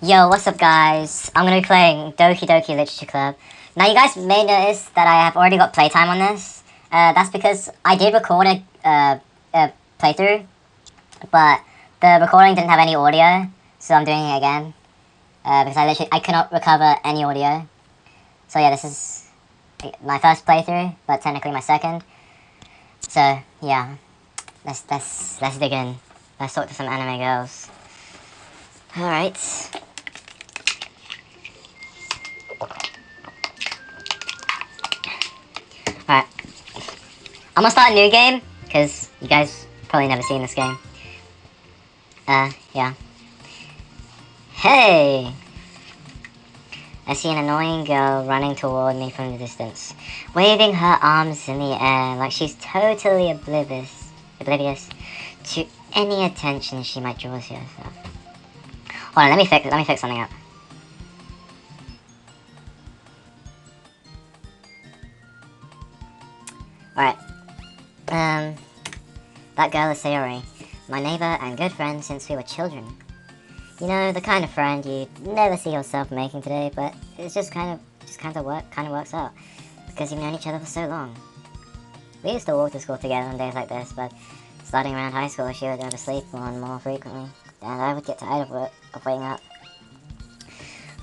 Yo, what's up guys? I'm gonna be playing Doki Doki Literature Club. Now you guys may notice that I have already got playtime on this. That's because I did record a playthrough, but the recording didn't have any audio, so I'm doing it again. Because I cannot recover any audio. So yeah, this is my first playthrough, but technically my second. So yeah, let's dig in. Let's talk to some anime girls. Alright. Alright. I'm gonna start a new game, because you guys probably never seen this game. Yeah. Hey! I see an annoying girl running toward me from the distance, waving her arms in the air like she's totally oblivious to any attention she might draw to herself. Hold on, let me fix something up. Alright. That girl is Sayori, my neighbor and good friend since we were children. You know, the kind of friend you'd never see yourself making today, but it's just kind of works out, because you've known each other for so long. We used to walk to school together on days like this, but starting around high school, she would oversleep more frequently, and I would get tired of waiting up.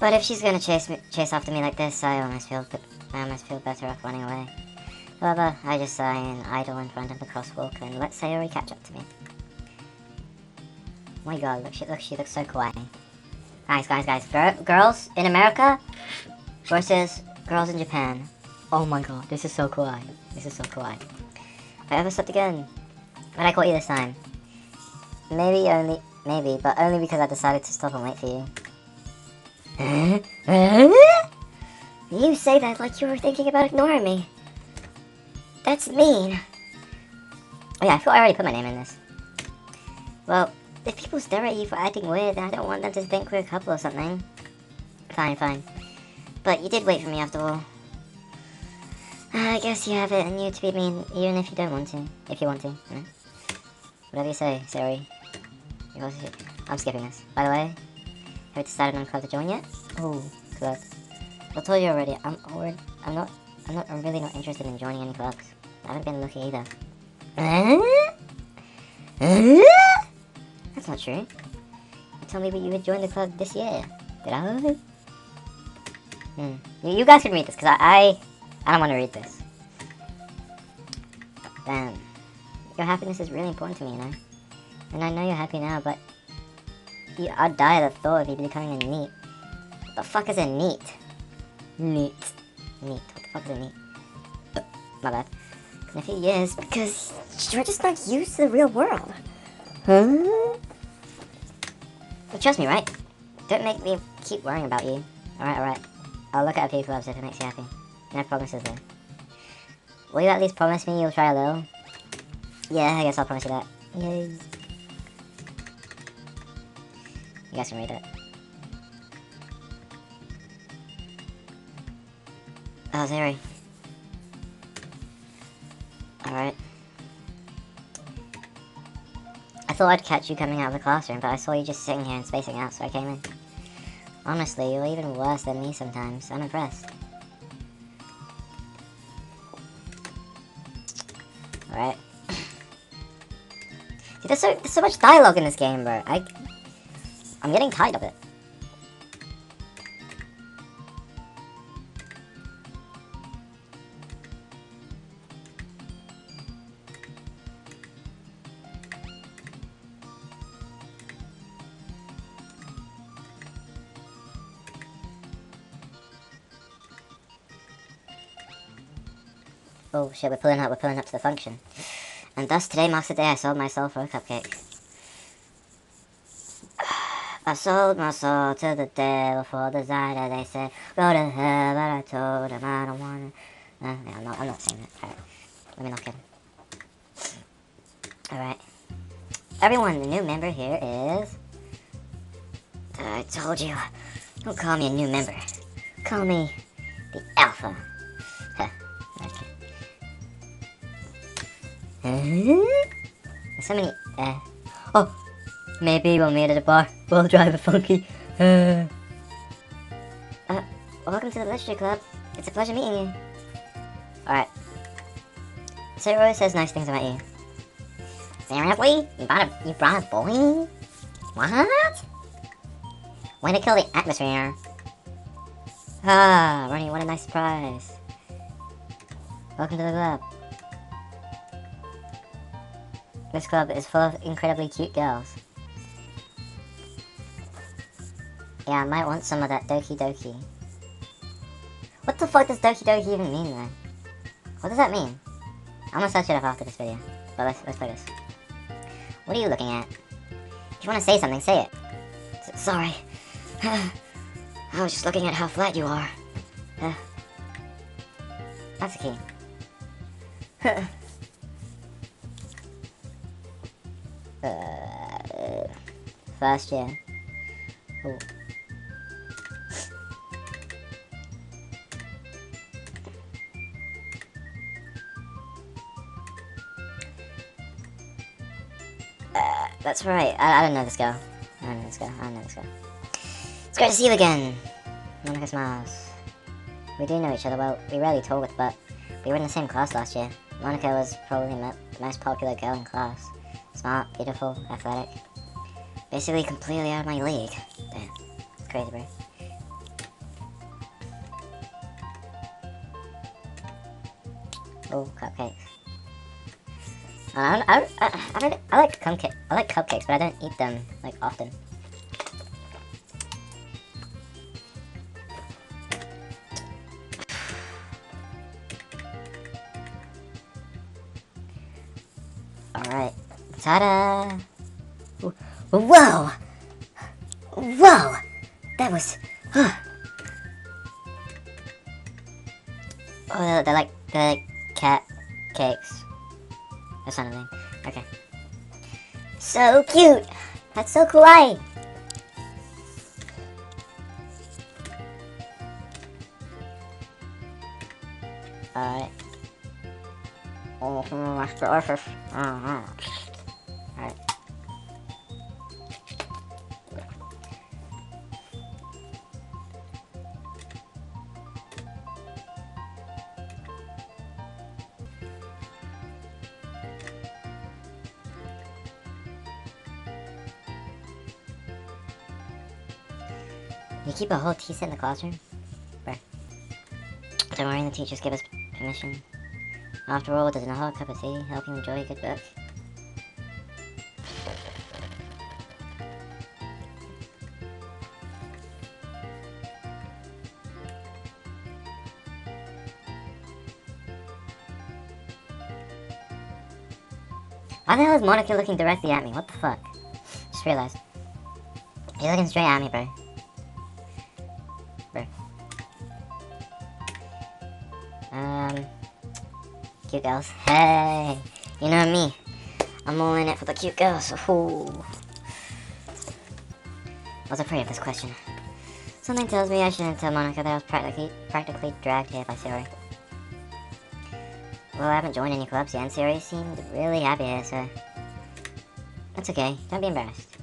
But if she's gonna chase after me like this, I almost feel better off running away. However, I just lie and idle in front of the crosswalk and let Sayori catch up to me. Oh my god, look, she looks so kawaii. Guys. Girls in America versus girls in Japan. Oh my god, this is so kawaii. If I ever slept again, but I caught you this time. Maybe, but only because I decided to stop and wait for you. You say that like you were thinking about ignoring me. That's mean. Oh yeah, I feel I already put my name in this. Well, if people stare at you for acting weird, then I don't want them to think we're a couple or something. Fine. But you did wait for me after all. I guess you have it in you to be mean, even if you don't want to. If you want to, you know? Whatever you say, sorry. I'm skipping this. By the way, have you decided on a club to join yet? Oh, club. I told you already, I'm really not interested in joining any clubs. I haven't been looking either. That's not true. You told me you would join the club this year. Did I? You guys can read this, because I don't want to read this. Damn. Your happiness is really important to me, you know? And I know you're happy now, but I'd die at the thought of you becoming a NEET. What the fuck is a NEET? NEET. What the fuck is a NEET? My bad. In a few years, because you're just not used to the real world. Huh? But trust me, right? Don't make me keep worrying about you. Alright. I'll look at a few clubs if it makes you happy. No promises though. Will you at least promise me you'll try a little? Yeah, I guess I'll promise you that. Yay. You guys can read it. Oh, Zeri. Alright. I thought I'd catch you coming out of the classroom, but I saw you just sitting here and spacing out, so I came in. Honestly, you're even worse than me sometimes. I'm impressed. Alright. Dude, there's so much dialogue in this game, bro. I'm getting tired of it. Oh shit, we're pulling up to the function. And thus today marks the day I sold my soul for a cupcake. I sold my soul to the devil for desire. They said, go to hell, but I told him I don't want it. Yeah, I'm not saying that. Alright, let me lock in. Alright. Everyone, the new member here is... I told you, don't call me a new member. Call me the Alpha. Okay. There's so many, oh, maybe we'll meet at a bar. We'll drive a funky Welcome to the Literature Club. It's a pleasure meeting you. Alright. So it always says nice things about you. Seriously? You brought a boy? What? Way to kill the atmosphere. Ah, Ronnie, what a nice surprise. Welcome to the club. This club is full of incredibly cute girls. Yeah, I might want some of that Doki Doki. What the fuck does Doki Doki even mean then? What does that mean? I'm gonna search it up after this video. But let's play this. What are you looking at? If you wanna say something, say it. Sorry. I was just looking at how flat you are. That's a key. First year. Ooh. That's right. I don't know this girl. I don't know this girl. It's great to see you again. Monica smiles. We do know each other well. We rarely talk, but we were in the same class last year. Monica was probably the most popular girl in class. Smart, beautiful, athletic. Basically completely out of my league. Damn. It's crazy, bro. Oh, cupcakes. I like cupcakes, but I don't eat them like often. All right, ta-da! Whoa! Whoa! That was. Oh, they're like cat cakes. That's not a name. Okay. So cute! That's so kawaii! Alright. Alright. You keep a whole tea set in the classroom? Bruh. Don't worry, the teachers give us permission. After all, doesn't a hot cup of tea help you enjoy a good book? Why the hell is Monica looking directly at me? What the fuck? Just realized. She's looking straight at me, bro. Cute girls. Hey! You know me. I'm all in it for the cute girls. Ooh. I was afraid of this question. Something tells me I shouldn't tell Monica that I was practically dragged here by Siri. Well, I haven't joined any clubs yet, and Siri seemed really happy here, so... That's okay. Don't be embarrassed.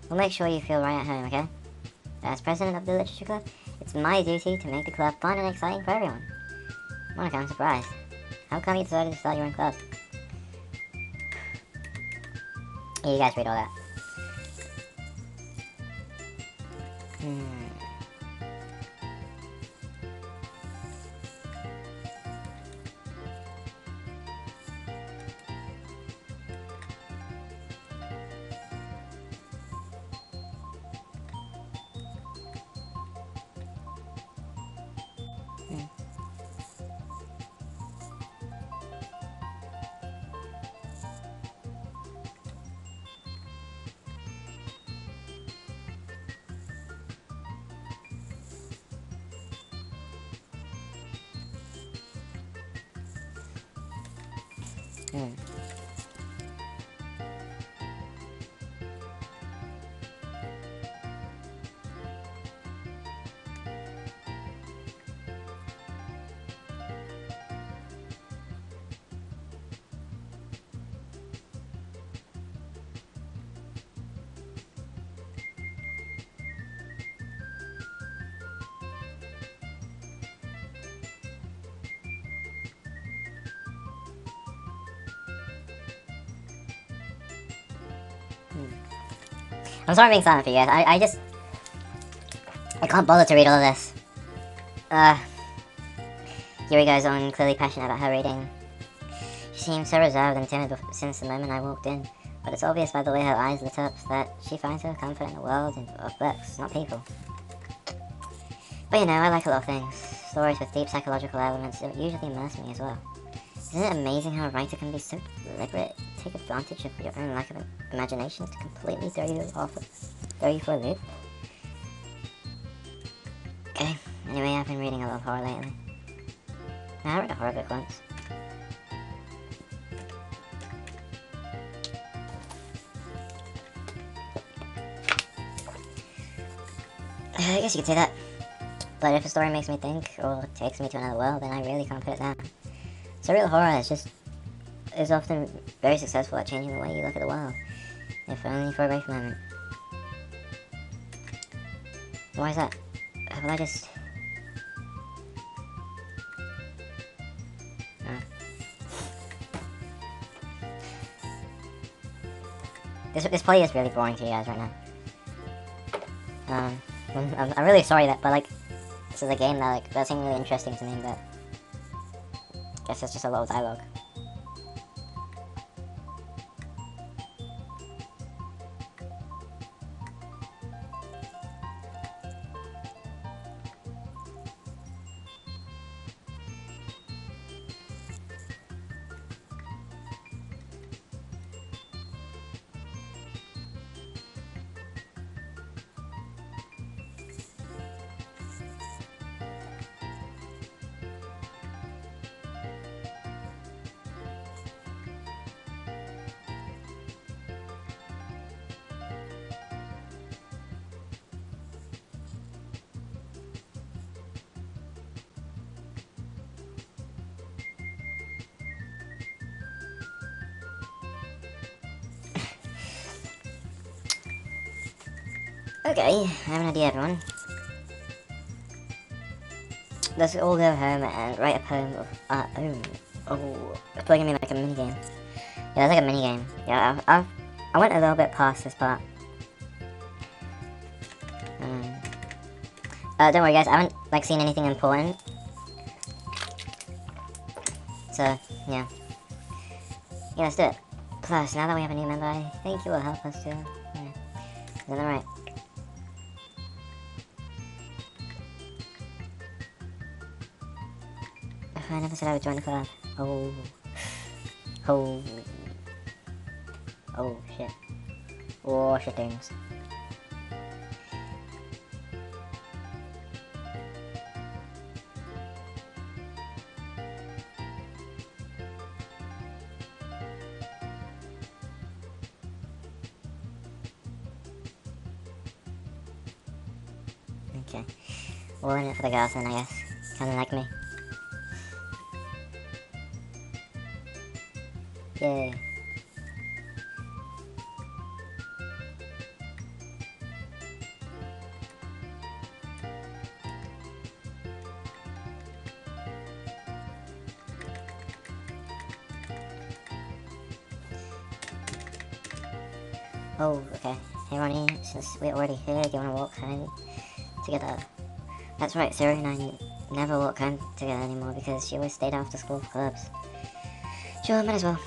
We'll make sure you feel right at home, okay? As president of the Literature Club, it's my duty to make the club fun and exciting for everyone. Monica, I'm surprised. How come you decided to start your own club? Yeah, you guys read all that. I'm sorry I'm being silent for you guys. I can't bother to read all of this. Yuri goes on, clearly passionate about her reading. She seems so reserved and timid since the moment I walked in, but it's obvious by the way her eyes lit up that she finds her comfort in the world of books, not people. But you know, I like a lot of things. Stories with deep psychological elements usually immerse me as well. Isn't it amazing how a writer can be so deliberate, take advantage of your own lack of imagination to completely throw you for a loop? Okay, anyway, I've been reading a lot of horror lately. I read a horror book once. I guess you could say that. But if a story makes me think, or takes me to another world, then I really can't put it down. Surreal horror is often very successful at changing the way you look at the world, if only for a brief moment. Why is that? Well, I just... This play is really boring to you guys right now. I'm really sorry but like, this is a game that seemed really interesting to me, but I guess it's just a lot of dialogue. Okay, I have an idea, everyone. Let's all go home and write a poem of our own. Oh, it's probably gonna be like a mini game. Yeah, it's like a mini game. Yeah, I went a little bit past this part. Don't worry, guys. I haven't like seen anything important. So yeah, let's do it. Plus, now that we have a new member, I think he will help us too. Yeah, isn't that right? I never said I would join the club. Oh shit. Oh shit things. Okay. Well, in it for the girls then, I guess. Kinda like me. Yay. Oh, okay. Hey Ronnie, since we're already here, do you wanna walk home together? That's right, Sarah and I never walk home together anymore because she always stayed after school for clubs. Sure, might as well.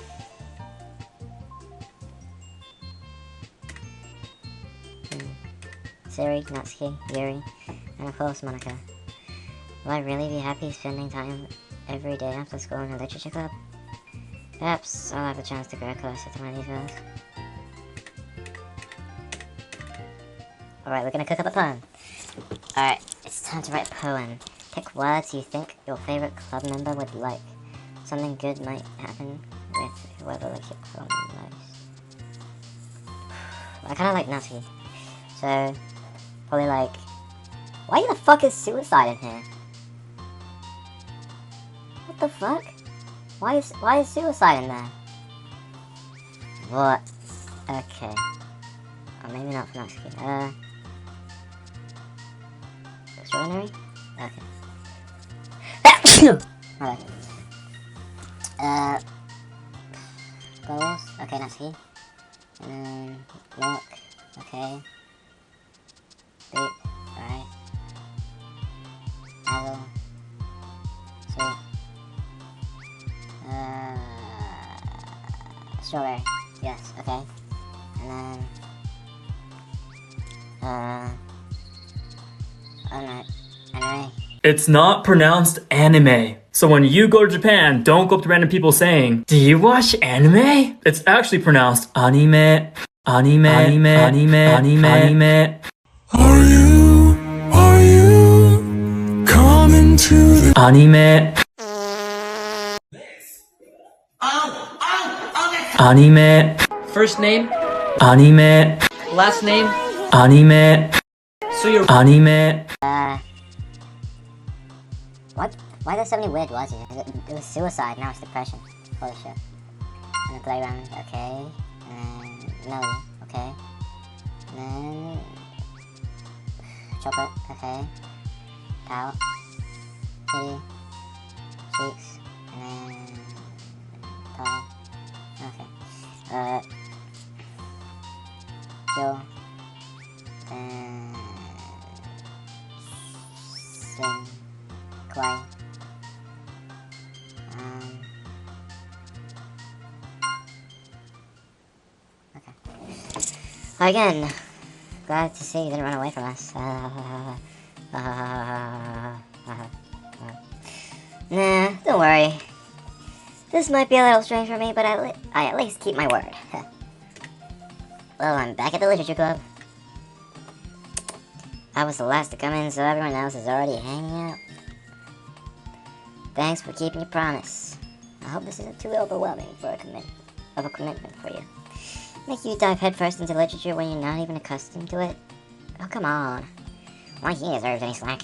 Siri, Natsuki, Yuri, and of course Monica. Will I really be happy spending time every day after school in a literature club? Perhaps I'll have a chance to grow closer to one of these girls. Alright, we're gonna cook up a poem. Alright, it's time to write a poem. Pick words you think your favorite club member would like. Something good might happen with whoever likes your poem most. I kinda like Natsuki. So, probably like, why the fuck is suicide in here? What the fuck? Why is suicide in there? What? Okay. Oh, maybe not for Natsuki. Extraordinary? Okay. Alright. Goals? Okay, Natsuki. And then, look. Okay. Beep. Alright. Apple. Sweet. Strawberry. Yes, okay. And then... anime. It's not pronounced anime. So when you go to Japan, don't go up to random people saying, "Do you watch anime?" It's actually pronounced anime. Anime. Are you coming to the Anime. Anime. First name, Anime. last name, Anime. so you're Anime. What? Why are there so many weird words here? It was suicide, now it's depression. Holy shit. And the playground, okay. And melody, okay. And then... chocolate, okay. Pout. Kitty. Cheeks. And then... pie. Okay. Kill. And... sing. Clay. Okay. Again, glad to see you didn't run away from us. Nah, don't worry. This might be a little strange for me, but I at least keep my word. Well, I'm back at the Literature Club. I was the last to come in, so everyone else is already hanging out. Thanks for keeping your promise. I hope this isn't too overwhelming for a commitment for you. Make you dive headfirst into literature when you're not even accustomed to it? Oh, come on. Why he deserves any slack.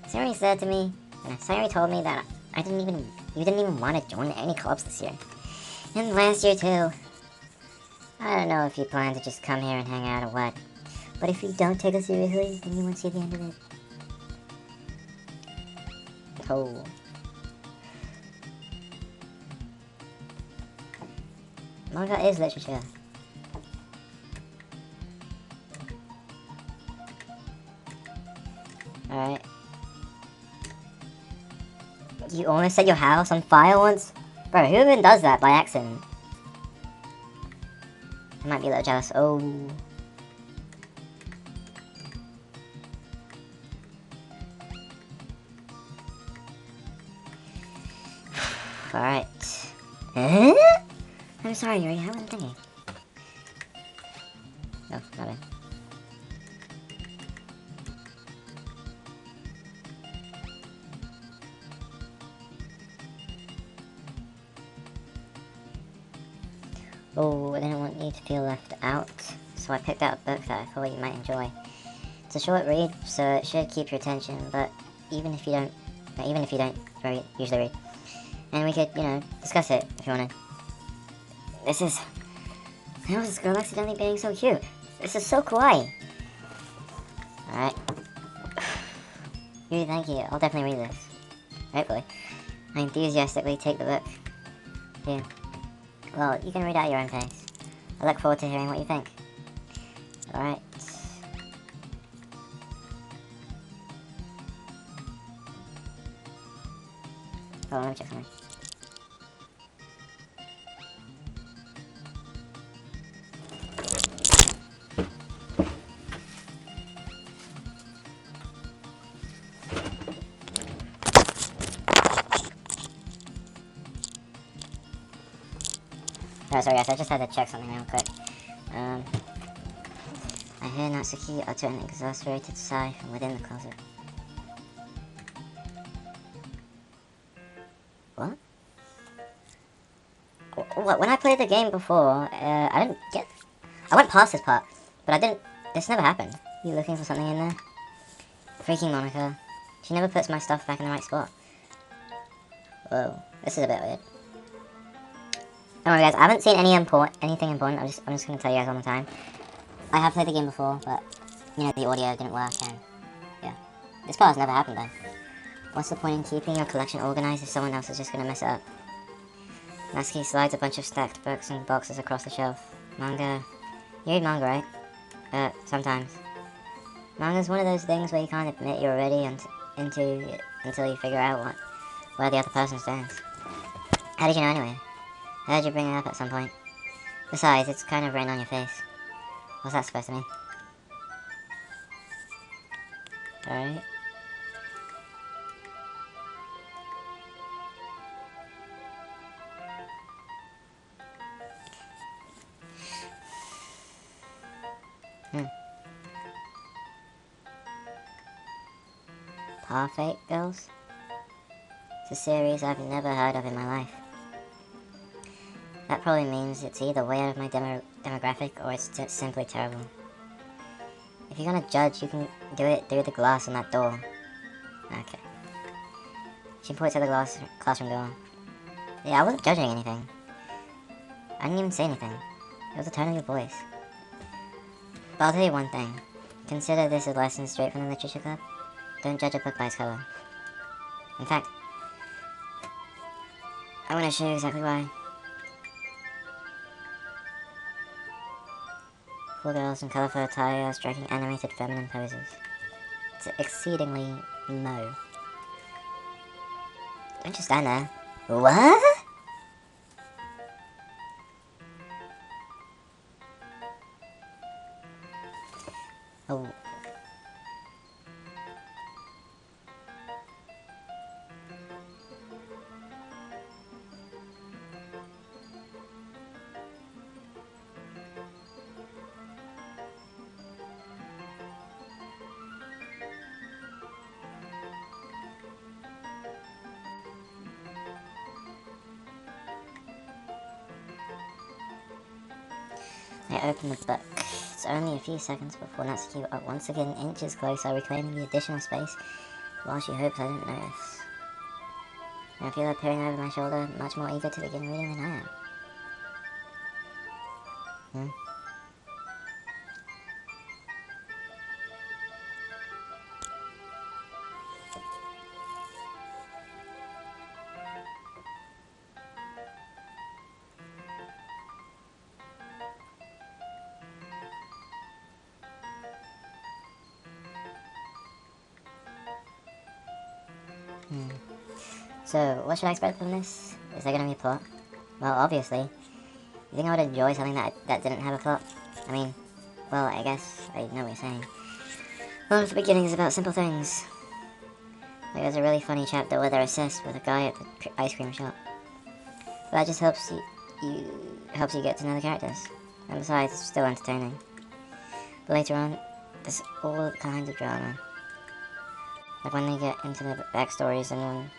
Sayori said to me, Sayori told me that you didn't even want to join any clubs this year. And last year too. I don't know if you plan to just come here and hang out or what. But if you don't take us seriously, then you won't see the end of it. Oh. Manga is literature. Alright. You almost set your house on fire once? Bro, who even does that by accident? I might be a little jealous. Oh. Alright. I'm sorry, Yuri, I wasn't thinking. No, not it. Oh, I didn't want you to feel left out, so I picked out a book that I thought you might enjoy. It's a short read, so it should keep your attention, but even if you don't usually read. And we could, discuss it if you wanted. How is this girl accidentally being so cute? This is so kawaii. Alright. Yuri, thank you. I'll definitely read this. Hopefully. I enthusiastically take the book. Here. Well, you can read at your own pace. I look forward to hearing what you think. Alright. Oh, let me check something. Oh, sorry guys, I just had to check something real quick. I hear Natsuki utter an exasperated sigh from within the closet. What? What? When I played the game before, I went past this part, but this never happened. You looking for something in there? Freaking Monica. She never puts my stuff back in the right spot. Whoa, this is a bit weird. Don't worry guys, I haven't seen anything important, I'm just gonna tell you guys one more time. I have played the game before, but, the audio didn't work, and, yeah. This part has never happened though. What's the point in keeping your collection organized if someone else is just gonna mess it up? Natsuki slides a bunch of stacked books and boxes across the shelf. Manga. You read manga, right? Sometimes. Manga's one of those things where you can't admit you're ready into it until you figure out where the other person stands. How did you know anyway? I heard you bring it up at some point. Besides, it's kind of written on your face. What's that supposed to mean? Alright. Parfait Girls? It's a series I've never heard of in my life. That probably means it's either way out of my demographic or it's simply terrible. If you're gonna judge, you can do it through the glass on that door. Okay. She points at the classroom door. Yeah, I wasn't judging anything. I didn't even say anything. It was the tone of your voice. But I'll tell you one thing. Consider this a lesson straight from the Literature Club. Don't judge a book by its cover. In fact, I want to show you exactly why. 4 girls in colorful attire striking animated feminine poses. It's exceedingly low. Don't just stand there. What? Oh. I open the book. It's only a few seconds before Natsuki once again inches closer, reclaiming the additional space, while she hopes I didn't notice. I feel her peering over my shoulder, much more eager to begin reading than I am. So, what should I expect from this? Is there gonna be a plot? Well, obviously. You think I would enjoy something that didn't have a plot? I mean, well, I guess I know what you're saying. Well, the beginning is about simple things. Like there's a really funny chapter where they're assessed with a guy at the ice cream shop. But that just helps you get to know the characters. And besides, it's still entertaining. But later on, there's all kinds of drama. Like when they get into the backstories and when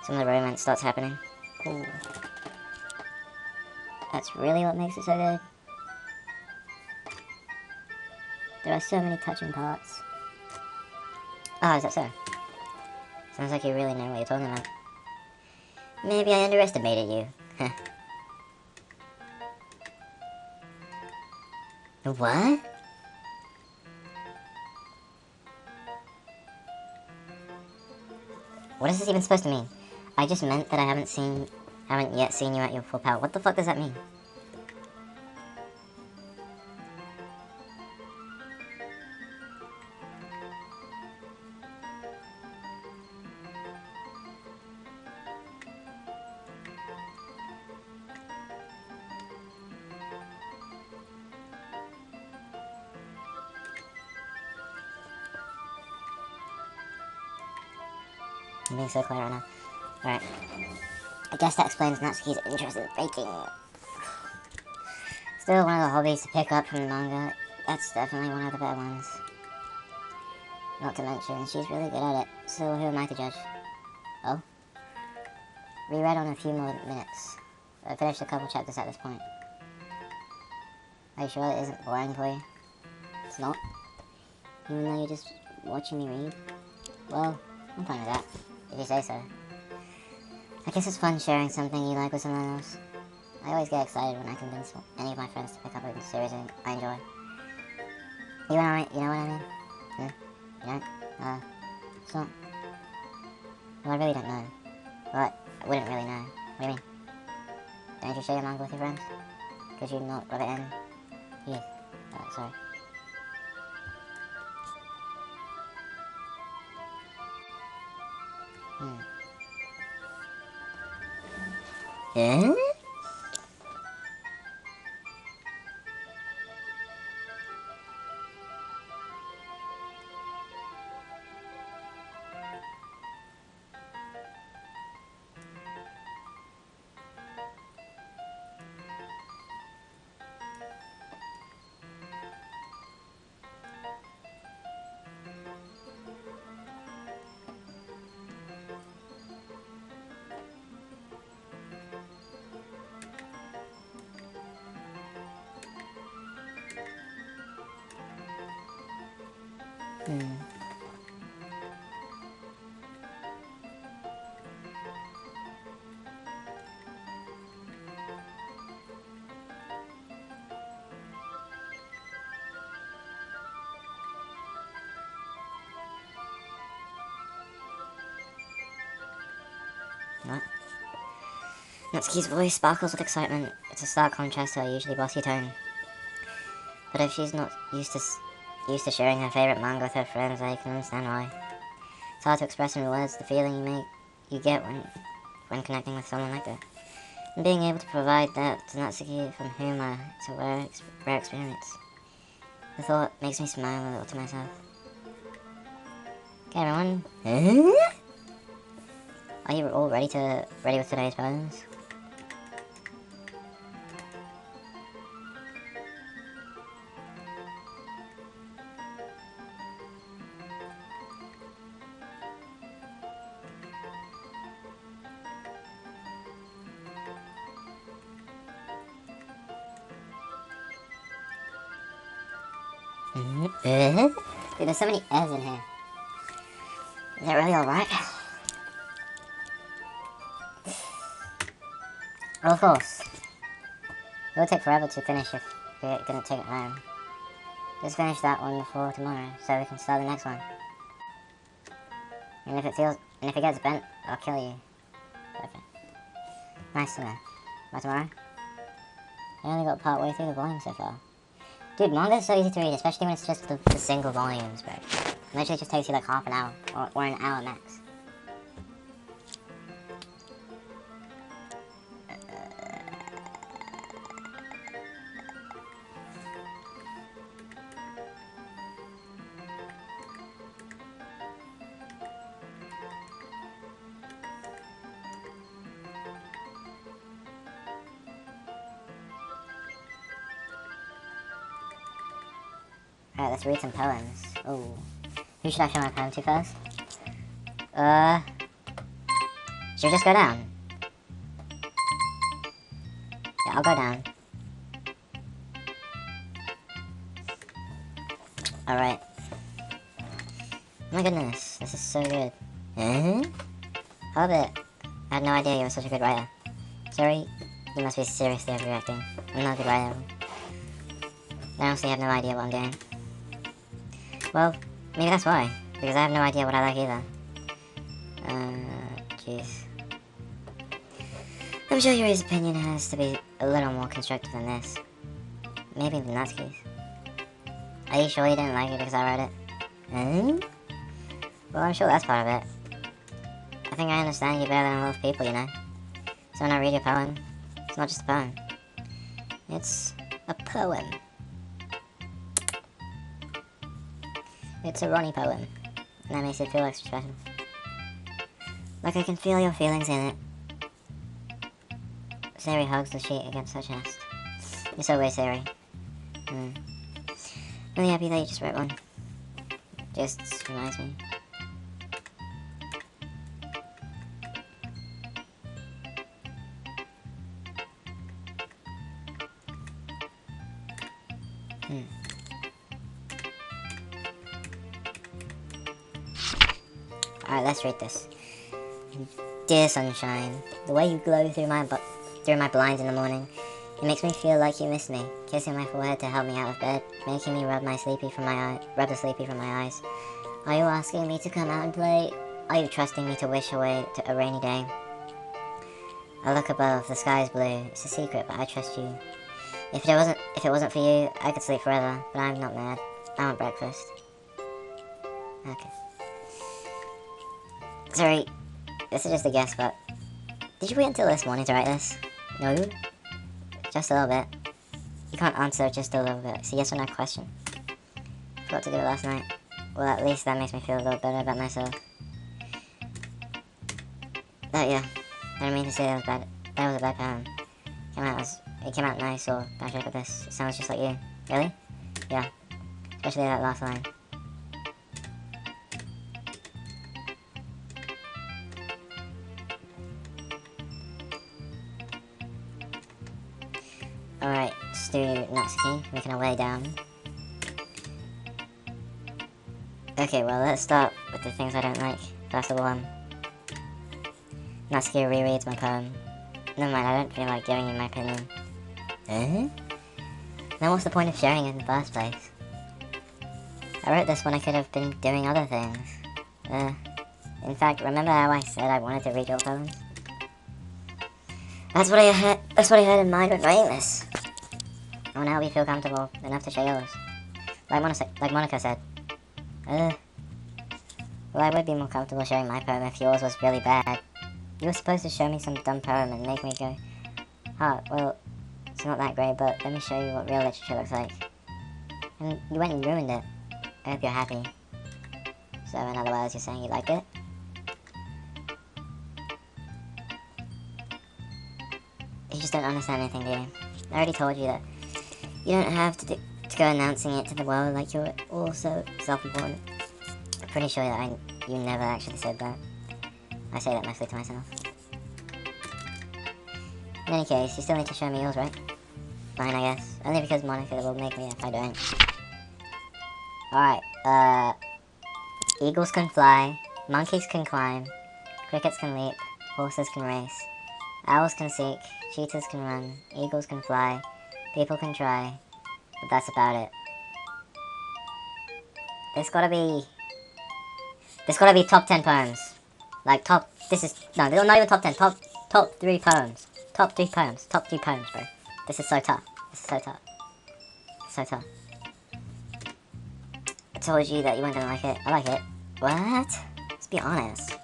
some of the romance starts happening. Ooh. That's really what makes it so good. There are so many touching parts. Oh, is that so? Sounds like you really know what you're talking about. Maybe I underestimated you. What? What is this even supposed to mean? I just meant that I haven't yet seen you at your full power. What the fuck does that mean? I'm being so clear right now. Alright. I guess that explains Natsuki's interest in baking. Still one of the hobbies to pick up from the manga. That's definitely one of the better ones. Not to mention, she's really good at it. So who am I to judge? Oh? Reread on a few more minutes. I finished a couple chapters at this point. Are you sure it isn't boring for you? It's not? Even though you're just watching me read? Well, I'm fine with that. If you say so. I guess it's fun sharing something you like with someone else. I always get excited when I convince any of my friends to pick up a series I enjoy. You know what I mean? You don't? It's not... Well, I really don't know. Well, I wouldn't really know. What do you mean? Don't you share your manga with your friends? Could you not rub it in? Yes. Sorry. Yeah? What? Natsuki's voice sparkles with excitement. It's a stark contrast to her usually bossy tone. But if she's not used to sharing her favorite manga with her friends, I can understand why. It's hard to express in words the feeling you get when connecting with someone like that. And being able to provide that to Natsuki, from whom it's a rare experience. The thought makes me smile a little to myself. Okay, everyone. Are you all ready with today's poems? Dude, there's so many S's in here. Is that really alright? Well, of course. It would take forever to finish if we didn't take it home. Just finish that one before tomorrow, so we can start the next one. And if it gets bent, I'll kill you. Okay. Nice to know. By tomorrow? I only got part way through the volume so far. Dude, manga's so easy to read, especially when it's just the single volumes, bro. It literally just takes you like half an hour, or an hour max. Alright, let's read some poems. Oh. Who should I show my poem to first? Should we just go down? Yeah, I'll go down. Alright. My goodness, this is so good. Hobbit, I had no idea you were such a good writer. Sorry, you must be seriously overreacting. I'm not a good writer. I honestly have no idea what I'm doing. Well, maybe that's why. Because I have no idea what I like either. Jeez. I'm sure Yuri's opinion has to be a little more constructive than this. Maybe even Natsuki's. Are you sure you didn't like it because I wrote it? Well, I'm sure that's part of it. I think I understand you better than a lot of people, you know? So when I read your poem, it's not just a poem. It's a poem. It's a Ronnie poem, and that makes it feel extra special. Like I can feel your feelings in it. Sari hugs the sheet against her chest. You're so weird, Sari. Really happy that you just wrote one. Just reminds me. Alright, let's read this. Dear sunshine, the way you glow through my blinds in the morning, it makes me feel like you miss me, kissing my forehead to help me out of bed, making me rub the sleepy from my eyes. Are you asking me to come out and play? Are you trusting me to wish away a rainy day? I look above, the sky is blue, it's a secret, but I trust you. If it wasn't for you, I could sleep forever, but I'm not mad. I want breakfast. Okay. Sorry, this is just a guess, but did you wait until this morning to write this? No? Just a little bit. You can't answer just a little bit. It's a yes or no question. Forgot to do it last night. Well, at least that makes me feel a little better about myself. Oh yeah, I don't mean to say that was bad. That was a bad poem. It came out nice, or bad joke of this. It sounds just like you. Really? Yeah. Especially that last line. Alright, Stu Natsuki, making our way down. Okay, well, let's start with the things I don't like. First of all, Natsuki rereads my poem. Never mind, I don't feel like giving you my opinion. Eh? Then what's the point of sharing it in the first place? I wrote this when I could have been doing other things. In fact, remember how I said I wanted to read your poems? That's what I had in mind when writing this. Oh, now we feel comfortable enough to share yours. Like Monica said. Well, I would be more comfortable sharing my poem if yours was really bad. You were supposed to show me some dumb poem and make me go, well, it's not that great, but let me show you what real literature looks like. And you went and ruined it. I hope you're happy. So, in other words, you're saying you liked it? You just don't understand anything, do you? I already told you that you don't have to go announcing it to the world like you're all so self-important. I'm pretty sure that you never actually said that. I say that mostly to myself. In any case, you still need to show me yours, right? Fine, I guess. Only because Monica will make me if I don't. Alright, eagles can fly, monkeys can climb, crickets can leap, horses can race, owls can seek, cheetahs can run, eagles can fly, people can try, but that's about it. There's gotta be top 10 poems. Like not even top 10, top 3 poems. Top 3 poems, bro. This is so tough. So tough. I told you that you weren't gonna like it. I like it. What? Let's be honest.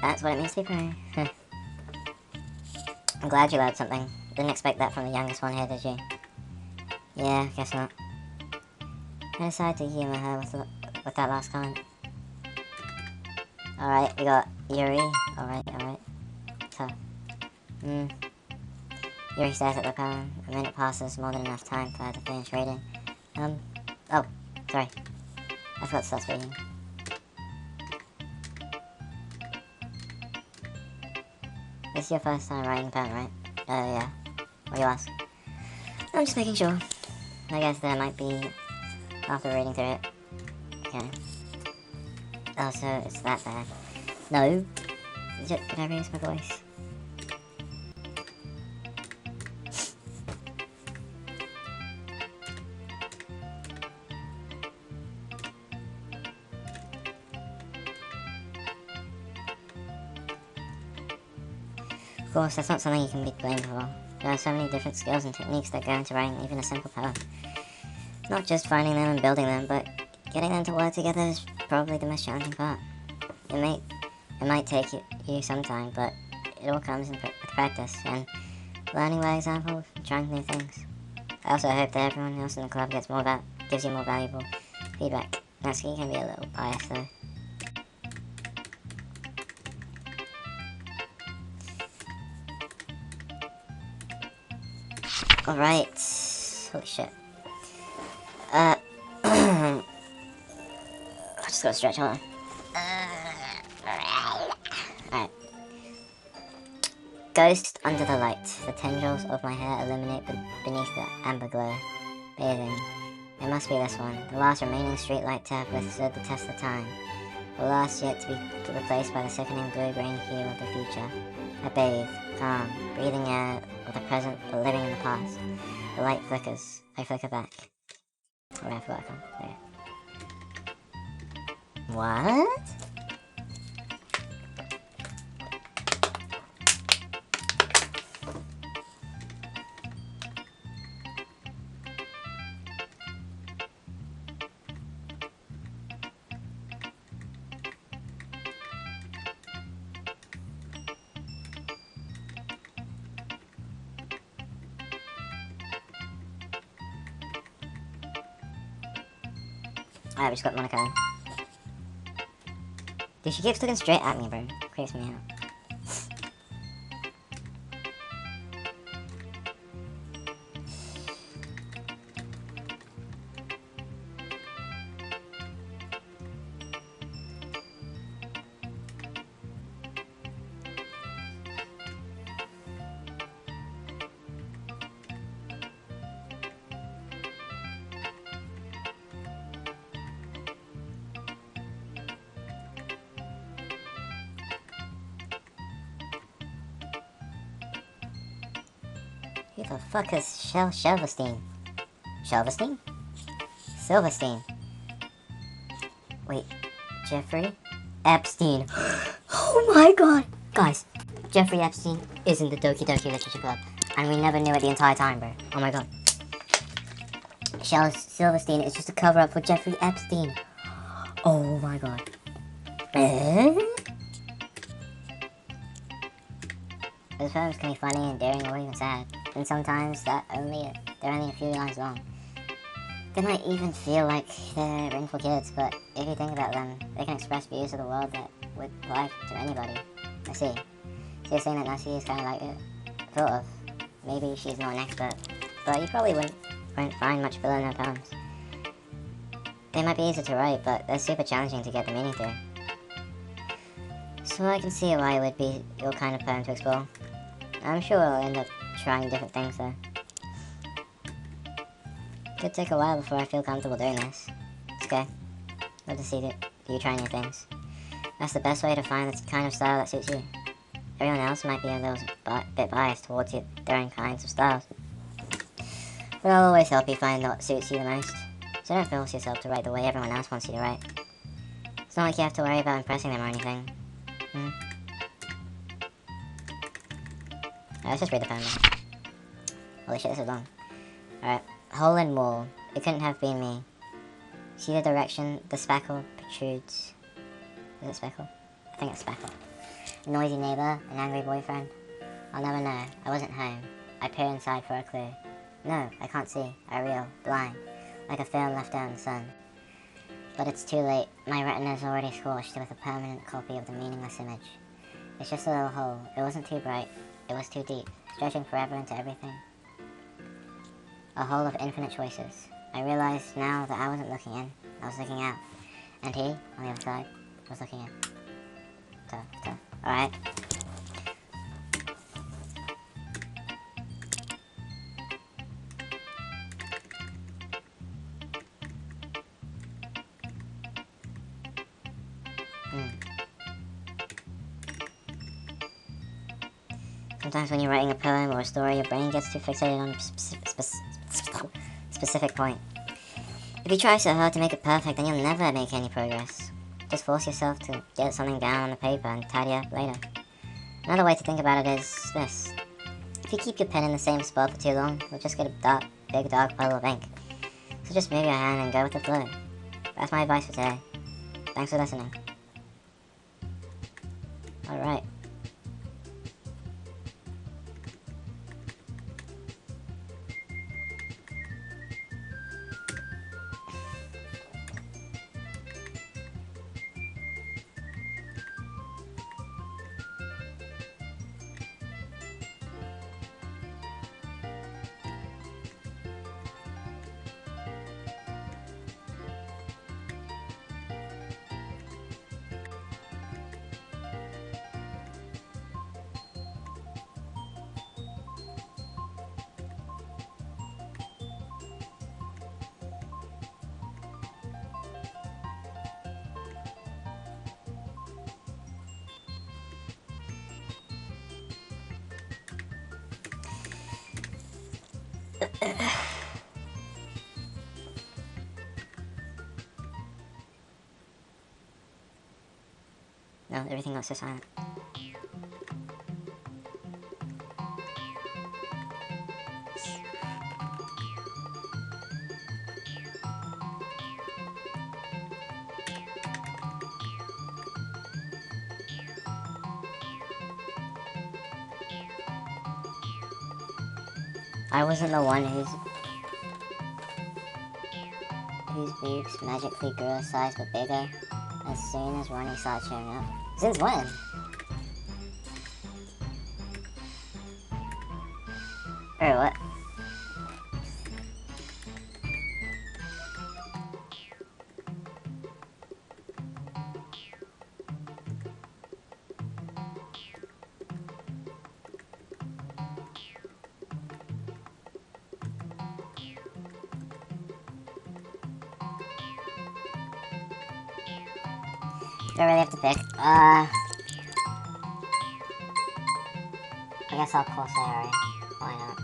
That's what it means to be pretty. I'm glad you learned something. Didn't expect that from the youngest one here, did you? Yeah, guess not. I decided to humor her with that last comment. Alright, we got Yuri. Alright. Tough. Yuri stares at the poem. A minute passes, more than enough time for her to finish reading. Oh, sorry. I forgot to start speaking. This is your first time writing a poem, right? Yeah. What do you ask? I'm just making sure. I guess there might be after reading through it. Okay. Oh, so it's that bad. No. Did I raise my voice? Of course, that's not something you can be blamed for. There are so many different skills and techniques that go into writing even a simple poem. Not just finding them and building them, but getting them to work together is probably the most challenging part. It might take you some time, but it all comes with practice and learning by example, trying new things. I also hope that everyone else in the club gives you more valuable feedback. Natsuki can be a little biased though. Alright. Holy shit. I just gotta stretch, hold on. Alright. ghost under the light. The tendrils of my hair illuminate beneath the amber glow. Bathing. It must be this one. The last remaining streetlight to have withstood the test of time. The last yet to be replaced by the sickening blue-green hue of the future. I bathe, calm, breathing air of the present but living in the past. The light flickers. I flicker back. Oh, I forgot there. What? Alright, we just got Monica in. Dude, she keeps looking straight at me, bro. Creeps me out. Who the fuck is Shelverstein? Shelverstein? Silverstein. Wait, Jeffrey Epstein. Oh my god! Guys, Jeffrey Epstein is in the Doki Doki Literature Club. And we never knew it the entire time, bro. Oh my god. Silverstein is just a cover-up for Jeffrey Epstein. Oh my god. Those poems can be funny, endearing, or even sad. And sometimes they're only a few lines long. They might even feel like they're written for kids, but if you think about them, they can express views of the world that would apply to anybody. I see. So you're saying that Nessie is kind of like it? Sort of. Maybe she's not an expert, but you probably won't find much filler in her poems. They might be easy to write, but they're super challenging to get the meaning through. So I can see why it would be your kind of poem to explore. I'm sure I'll end up trying different things though. Could take a while before I feel comfortable doing this. It's okay. Love to see you try new things. That's the best way to find the kind of style that suits you. Everyone else might be a little bit biased towards their own kinds of styles. But I'll always help you find what suits you the most. So don't force yourself to write the way everyone else wants you to write. It's not like you have to worry about impressing them or anything. Let's just read the poem. Holy shit, this is long. Alright. Hole and wall. It couldn't have been me. See the direction the spackle protrudes. Is it speckle? I think it's speckle. A noisy neighbour, an angry boyfriend. I'll never know. I wasn't home. I peer inside for a clue. No, I can't see. I reel, blind, like a film left out in the sun. But it's too late. My retina's already scorched with a permanent copy of the meaningless image. It's just a little hole. It wasn't too bright. It was too deep, stretching forever into everything. A hole of infinite choices. I realized now that I wasn't looking in. I was looking out. And he, on the other side, was looking in. Tough. Alright. Sometimes when you're writing a poem or a story, your brain gets too fixated on a specific point. If you try so hard to make it perfect, then you'll never make any progress. Just force yourself to get something down on the paper and tidy up later. Another way to think about it is this. If you keep your pen in the same spot for too long, you'll just get a big dark puddle of ink. So just move your hand and go with the flow. That's my advice for today. Thanks for listening. Alright. No, everything got so silent. I wasn't the one whose boobs magically grew a size but bigger as soon as Ronnie started showing up. Since when? Or what? Do I really have to pick? I guess I'll call Sarah. Why not?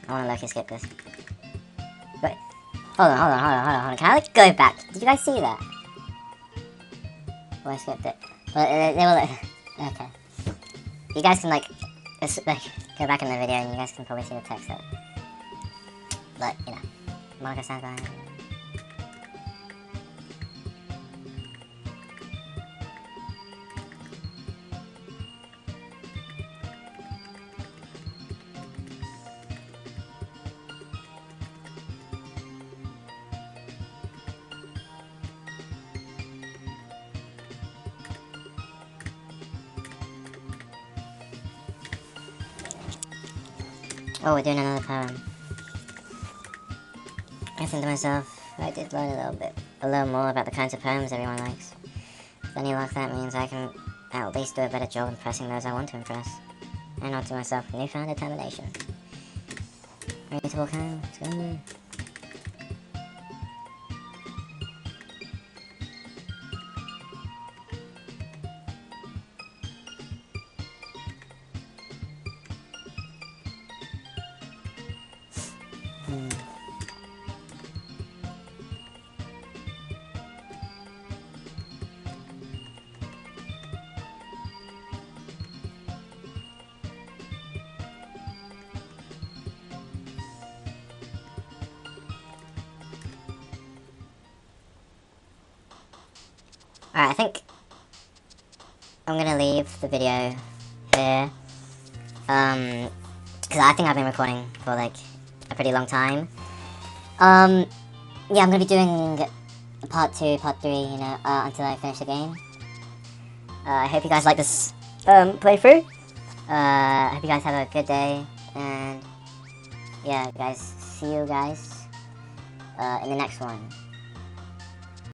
I wanna lucky skip this. Wait. Hold on. Can I like go back? Did you guys see that? Oh, I skipped it. Well, they will okay. You guys can like go back in the video and you guys can probably see the text that. But, you know. Monica stands behind. Oh, we're doing another poem. I think to myself, I did learn a little more about the kinds of poems everyone likes. With any luck, that means I can at least do a better job impressing those I want to impress. I nod to myself with newfound determination. Ready to walk home? Let's go. Alright, I think I'm gonna leave the video here. Because I think I've been recording for like a pretty long time. Yeah, I'm gonna be doing part 2, part 3, you know, until I finish the game. I hope you guys like this playthrough. I hope you guys have a good day, and yeah, guys, see you guys in the next one.